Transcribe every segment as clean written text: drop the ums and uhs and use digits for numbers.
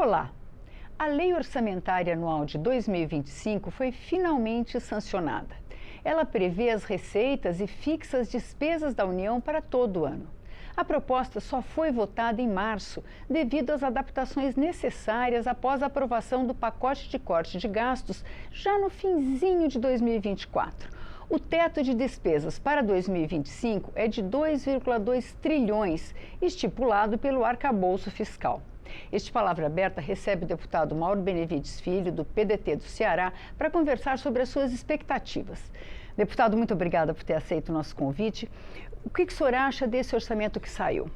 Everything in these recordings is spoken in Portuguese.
Olá! A Lei Orçamentária Anual de 2025 foi finalmente sancionada. Ela prevê as receitas e fixa as despesas da União para todo o ano. A proposta só foi votada em março, devido às adaptações necessárias após a aprovação do pacote de corte de gastos já no finzinho de 2024. O teto de despesas para 2025 é de 2,2 trilhões, estipulado pelo arcabouço fiscal. Este Palavra Aberta recebe o deputado Mauro Benevides Filho, do PDT do Ceará, para conversar sobre as suas expectativas. Deputado, muito obrigada por ter aceito o nosso convite. O que o senhor acha desse orçamento que saiu?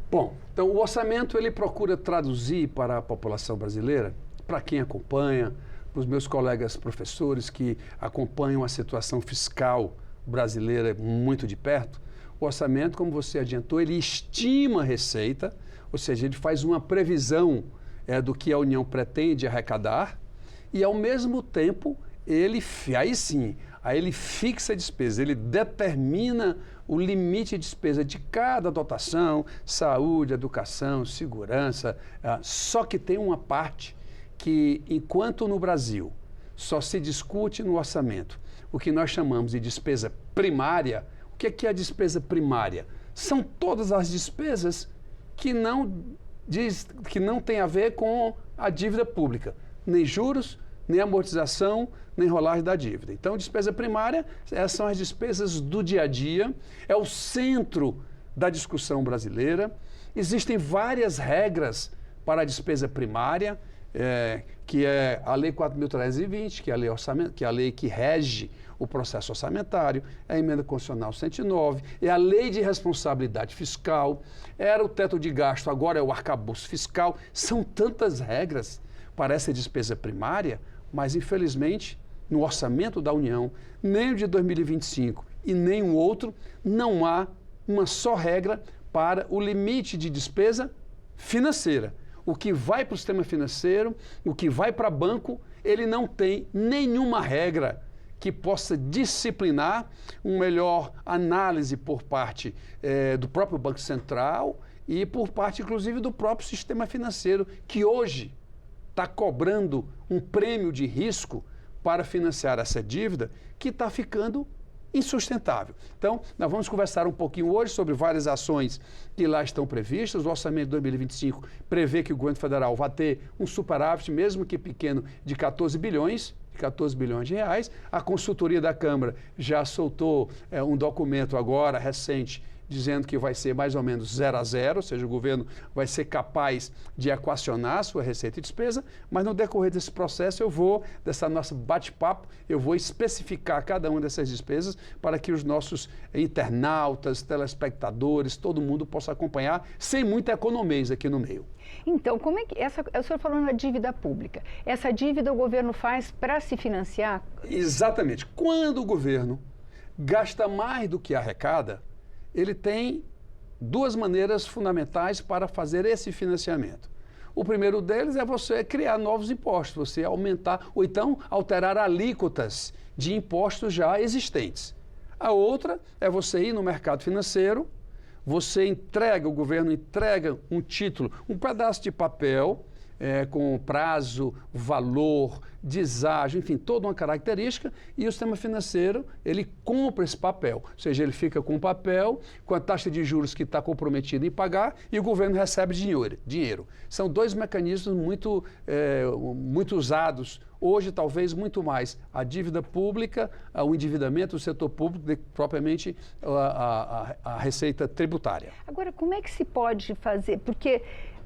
Bom, então o orçamento ele procura traduzir para a população brasileira, para quem acompanha, para os meus colegas professores que acompanham a situação fiscal brasileira muito de perto. O orçamento, como você adiantou, ele estima a receita, ou seja, ele faz uma previsão do que a União pretende arrecadar e, ao mesmo tempo, aí ele fixa a despesa, ele determina o limite de despesa de cada dotação, saúde, educação, segurança, só que tem uma parte que, enquanto no Brasil só se discute no orçamento o que nós chamamos de despesa primária. O que é a despesa primária? São todas as despesas que não tem a ver com a dívida pública, nem juros, nem amortização, nem rolagem da dívida. Então, despesa primária, essas são as despesas do dia a dia, é o centro da discussão brasileira. Existem várias regras para a despesa primária, que é a Lei 4.320, que é a lei que rege o processo orçamentário, é a Emenda Constitucional 109, é a Lei de Responsabilidade Fiscal, era o teto de gasto, agora é o arcabouço fiscal. São tantas regras para essa despesa primária, mas infelizmente no orçamento da União, nem o de 2025 e nem o outro, não há uma só regra para o limite de despesa financeira. O que vai para o sistema financeiro, o que vai para banco, ele não tem nenhuma regra que possa disciplinar uma melhor análise por parte do próprio Banco Central e por parte, inclusive, do próprio sistema financeiro, que hoje está cobrando um prêmio de risco para financiar essa dívida que está ficando insustentável. Então, nós vamos conversar um pouquinho hoje sobre várias ações que lá estão previstas. O orçamento de 2025 prevê que o governo federal vai ter um superávit, mesmo que pequeno, de 14 bilhões de reais. A consultoria da Câmara já soltou um documento agora, recente, dizendo que vai ser mais ou menos 0 a 0, ou seja, o governo vai ser capaz de equacionar a sua receita e despesa, mas no decorrer desse processo dessa nossa bate-papo, eu vou especificar cada uma dessas despesas para que os nossos internautas, telespectadores, todo mundo possa acompanhar sem muita economia aqui no meio. Então, como é que o senhor falou na dívida pública, essa dívida o governo faz para se financiar? Exatamente. Quando o governo gasta mais do que arrecada, ele tem duas maneiras fundamentais para fazer esse financiamento. O primeiro deles é você criar novos impostos, você aumentar ou então alterar alíquotas de impostos já existentes. A outra é você ir no mercado financeiro, o governo entrega um título, um pedaço de papel, com prazo, valor, deságio, enfim, toda uma característica, e o sistema financeiro, ele compra esse papel, ou seja, ele fica com o papel, com a taxa de juros que está comprometido em pagar, e o governo recebe dinheiro. São dois mecanismos muito usados, hoje talvez muito mais, a dívida pública, o endividamento do setor público, propriamente a receita tributária. Agora, como é que se pode fazer? Porque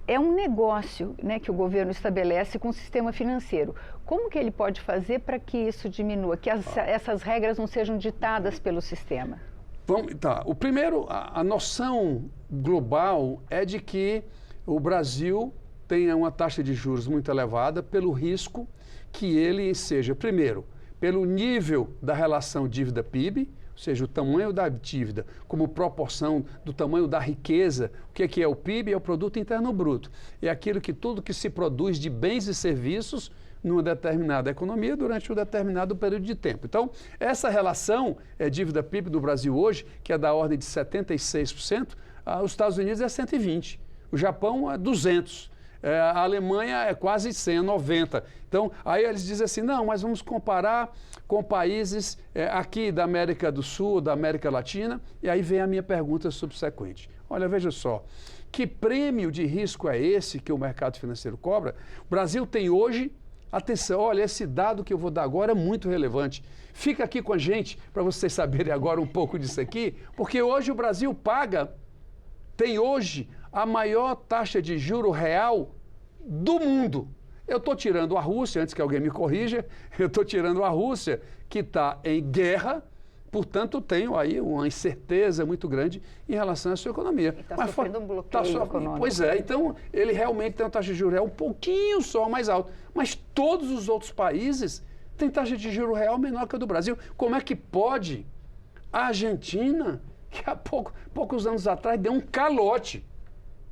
é um negócio, né, que o governo estabelece com o sistema financeiro. Como que ele pode fazer para que isso diminua, que essas regras não sejam ditadas pelo sistema? O primeiro, a noção global é de que o Brasil tenha uma taxa de juros muito elevada pelo risco que ele seja, primeiro, pelo nível da relação dívida-PIB, ou seja, o tamanho da dívida como proporção do tamanho da riqueza. O que é o PIB? É o Produto Interno Bruto. É aquilo que tudo que se produz de bens e serviços numa determinada economia durante um determinado período de tempo. Então, essa relação dívida-PIB do Brasil hoje, que é da ordem de 76%, os Estados Unidos é 120%, o Japão é 200%. A Alemanha é quase 100, 90. Então, aí eles dizem assim, não, mas vamos comparar com países aqui da América do Sul, da América Latina, e aí vem a minha pergunta subsequente. Olha, veja só, que prêmio de risco é esse que o mercado financeiro cobra? O Brasil tem hoje, atenção, olha, esse dado que eu vou dar agora é muito relevante. Fica aqui com a gente para vocês saberem agora um pouco disso aqui, porque hoje o Brasil tem hoje a maior taxa de juro real do mundo. Eu estou tirando a Rússia, antes que alguém me corrija, eu estou tirando a Rússia, que está em guerra, portanto, tenho aí uma incerteza muito grande em relação à sua economia. Está sofrendo um bloqueio econômico. Pois é, então ele realmente tem uma taxa de juros real um pouquinho só mais alta, mas todos os outros países têm taxa de juros real menor que a do Brasil. Como é que pode a Argentina, que há poucos anos atrás deu um calote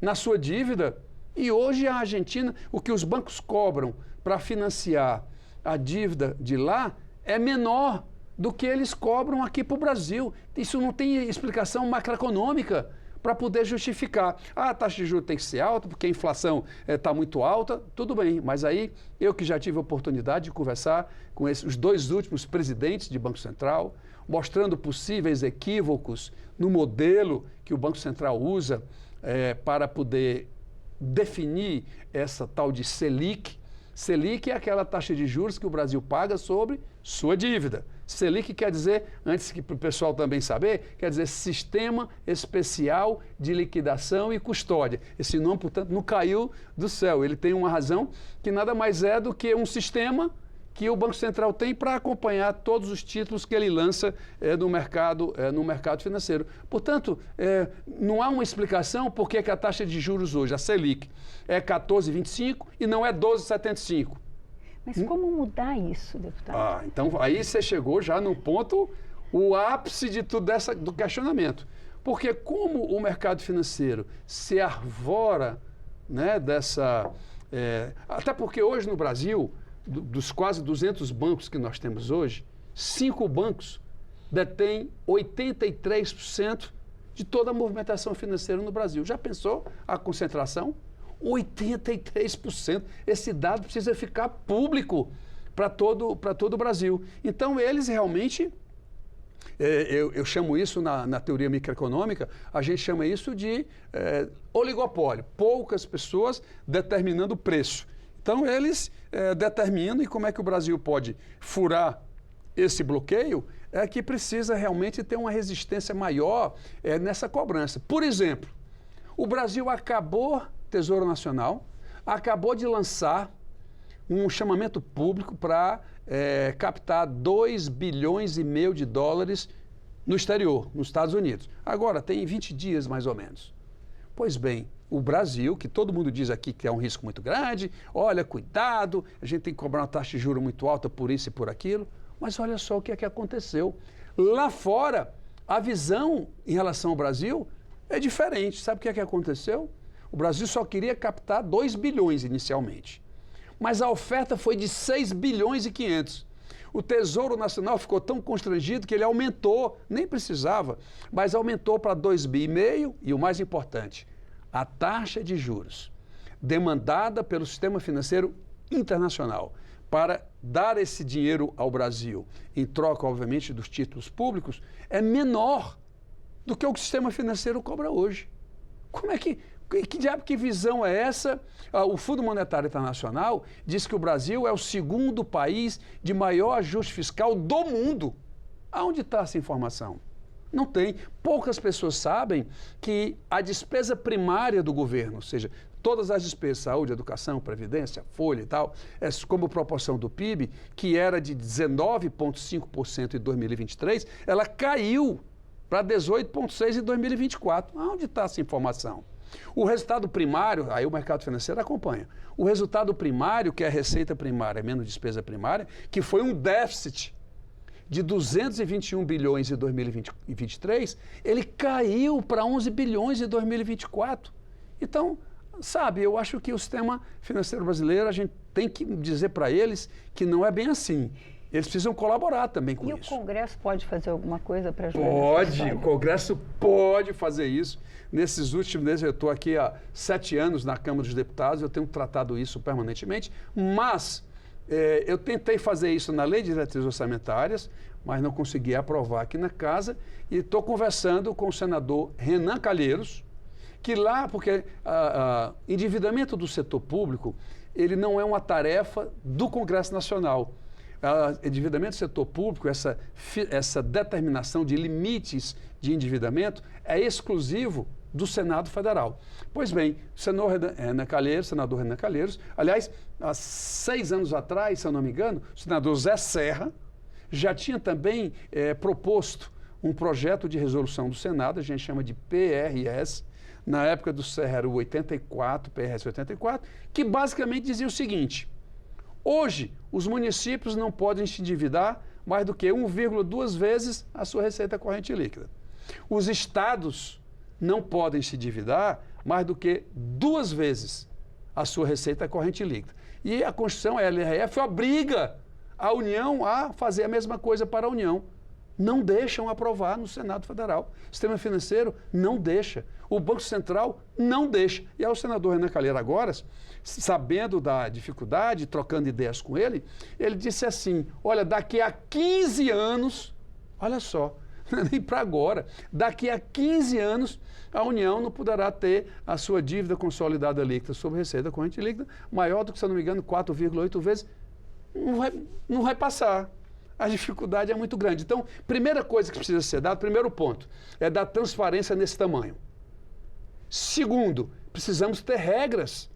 na sua dívida, e hoje a Argentina, o que os bancos cobram para financiar a dívida de lá é menor do que eles cobram aqui para o Brasil. Isso não tem explicação macroeconômica para poder justificar. Ah, a taxa de juros tem que ser alta porque a inflação está muito alta. Tudo bem, mas aí eu que já tive a oportunidade de conversar com os dois últimos presidentes de Banco Central, mostrando possíveis equívocos no modelo que o Banco Central usa para poder definir essa tal de Selic. Selic é aquela taxa de juros que o Brasil paga sobre sua dívida. Selic quer dizer, antes que para o pessoal também saber, quer dizer Sistema Especial de Liquidação e Custódia. Esse nome, portanto, não caiu do céu. Ele tem uma razão que nada mais é do que um sistema que o Banco Central tem para acompanhar todos os títulos que ele lança no mercado financeiro. Portanto, não há uma explicação por que a taxa de juros hoje, a Selic, é 14,25 e não é 12,75. Mas como mudar isso, deputado? Então aí você chegou já no ponto, o ápice de tudo do questionamento. Porque como o mercado financeiro se arvora, né, até porque hoje no Brasil, dos quase 200 bancos que nós temos hoje, 5 bancos detêm 83% de toda a movimentação financeira no Brasil. Já pensou a concentração? 83%. Esse dado precisa ficar público para todo o Brasil. Então, eles realmente, eu chamo isso na teoria microeconômica, a gente chama isso de oligopólio. Poucas pessoas determinando o preço. Então, eles determinam, e como é que o Brasil pode furar esse bloqueio, é que precisa realmente ter uma resistência maior nessa cobrança. Por exemplo, o Brasil Tesouro Nacional, acabou de lançar um chamamento público para captar 2,5 bilhões de dólares no exterior, nos Estados Unidos. Agora, tem 20 dias mais ou menos. Pois bem, o Brasil, que todo mundo diz aqui que é um risco muito grande, olha, cuidado, a gente tem que cobrar uma taxa de juros muito alta por isso e por aquilo, mas olha só o que é que aconteceu. Lá fora, a visão em relação ao Brasil é diferente. Sabe o que é que aconteceu? O Brasil só queria captar 2 bilhões inicialmente, mas a oferta foi de 6 bilhões e 500. O Tesouro Nacional ficou tão constrangido que ele aumentou, nem precisava, mas aumentou para 2,5 bilhões e o mais importante, a taxa de juros demandada pelo sistema financeiro internacional para dar esse dinheiro ao Brasil, em troca, obviamente, dos títulos públicos, é menor do que o sistema financeiro cobra hoje. Como é que visão é essa? O Fundo Monetário Internacional diz que o Brasil é o segundo país de maior ajuste fiscal do mundo. Aonde está essa informação? Não tem. Poucas pessoas sabem que a despesa primária do governo, ou seja, todas as despesas, saúde, educação, previdência, folha e tal, como proporção do PIB, que era de 19,5% em 2023, ela caiu para 18,6% em 2024. Aonde está essa informação? O resultado primário, aí o mercado financeiro acompanha. O resultado primário, que é a receita primária menos despesa primária, que foi um déficit de 221 bilhões em 2023, ele caiu para 11 bilhões em 2024. Então, sabe, eu acho que o sistema financeiro brasileiro, a gente tem que dizer para eles que não é bem assim. eles precisam colaborar também com isso. E o Congresso pode fazer alguma coisa para ajudar? Pode, o Congresso pode fazer isso. Nesses últimos meses, eu estou aqui há 7 anos na Câmara dos Deputados, eu tenho tratado isso permanentemente, mas eu tentei fazer isso na Lei de Diretrizes Orçamentárias, mas não consegui aprovar aqui na Casa, e estou conversando com o senador Renan Calheiros, que lá, porque endividamento do setor público, ele não é uma tarefa do Congresso Nacional. Endividamento do setor público, essa determinação de limites de endividamento é exclusivo do Senado Federal. Pois bem, o senador Renan Calheiros, aliás, há 6 anos atrás, se eu não me engano, o senador Zé Serra já tinha também proposto um projeto de resolução do Senado, a gente chama de PRS, na época do Serra era o 84, PRS 84, que basicamente dizia o seguinte: hoje, os municípios não podem se endividar mais do que 1,2 vezes a sua receita corrente líquida. Os estados não podem se endividar mais do que 2 vezes a sua receita corrente líquida. E a Constituição, a LRF, obriga a União a fazer a mesma coisa para a União. Não deixam aprovar no Senado Federal. O sistema financeiro não deixa. O Banco Central não deixa. E aí o senador Renan Calheiros agora, sabendo da dificuldade, trocando ideias com ele disse assim: olha, daqui a 15 anos, olha só, nem para agora, daqui a 15 anos a União não poderá ter a sua dívida consolidada líquida sobre receita corrente líquida maior do que, se eu não me engano, 4,8 vezes. Não vai passar. A dificuldade é muito grande. Então, primeira coisa que precisa ser dada, primeiro ponto, é dar transparência nesse tamanho. Segundo, precisamos ter regras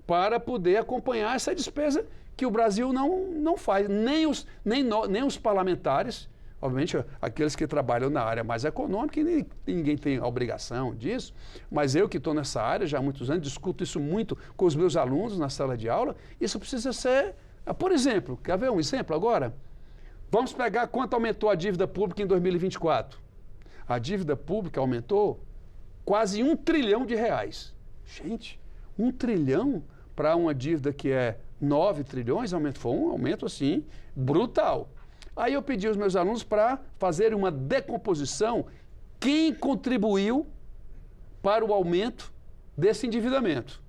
para poder acompanhar essa despesa que o Brasil não faz. Nem os parlamentares, obviamente aqueles que trabalham na área mais econômica, e ninguém tem a obrigação disso, mas eu que estou nessa área já há muitos anos, discuto isso muito com os meus alunos na sala de aula, isso precisa ser... Por exemplo, quer ver um exemplo agora? Vamos pegar quanto aumentou a dívida pública em 2024. A dívida pública aumentou quase R$1 trilhão. Gente, 1 trilhão para uma dívida que é 9 trilhões, foi um aumento assim brutal. Aí eu pedi aos meus alunos para fazerem uma decomposição, quem contribuiu para o aumento desse endividamento.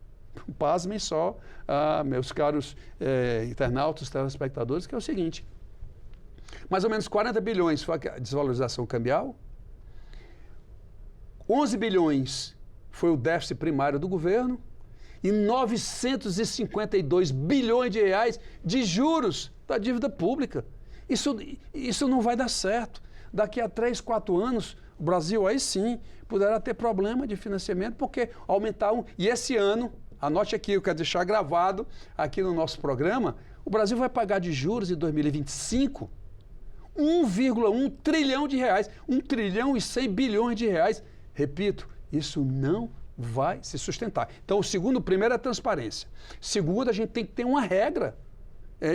Pasmem só, meus caros internautas, telespectadores, que é o seguinte: mais ou menos 40 bilhões foi a desvalorização cambial, 11 bilhões foi o déficit primário do governo e 952 bilhões de reais de juros da dívida pública. Isso não vai dar certo. Daqui a 3, 4 anos, o Brasil aí sim poderá ter problema de financiamento, porque aumentaram. E esse ano, anote aqui, eu quero deixar gravado aqui no nosso programa, o Brasil vai pagar de juros em 2025 1,1 trilhão de reais, 1 trilhão e 100 bilhões de reais. Repito, isso não vai se sustentar. Então, o primeiro é a transparência. Segundo, a gente tem que ter uma regra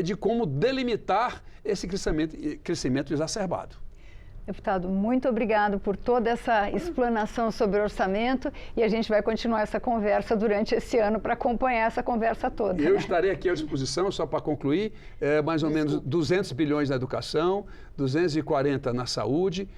de como delimitar esse crescimento exacerbado. Deputado, muito obrigado por toda essa explanação sobre orçamento, e a gente vai continuar essa conversa durante esse ano para acompanhar essa conversa toda. Eu estarei aqui à disposição, só para concluir, mais ou menos 200 bilhões na educação, 240 na saúde,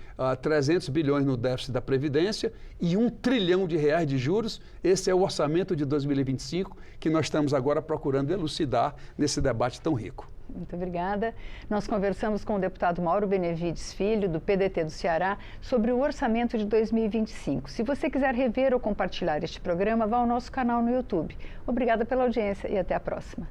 300 bilhões no déficit da Previdência e 1 trilhão de reais de juros. Esse é o orçamento de 2025 que nós estamos agora procurando elucidar nesse debate tão rico. Muito obrigada. Nós conversamos com o deputado Mauro Benevides Filho, do PDT do Ceará, sobre o orçamento de 2025. Se você quiser rever ou compartilhar este programa, vá ao nosso canal no YouTube. Obrigada pela audiência e até a próxima.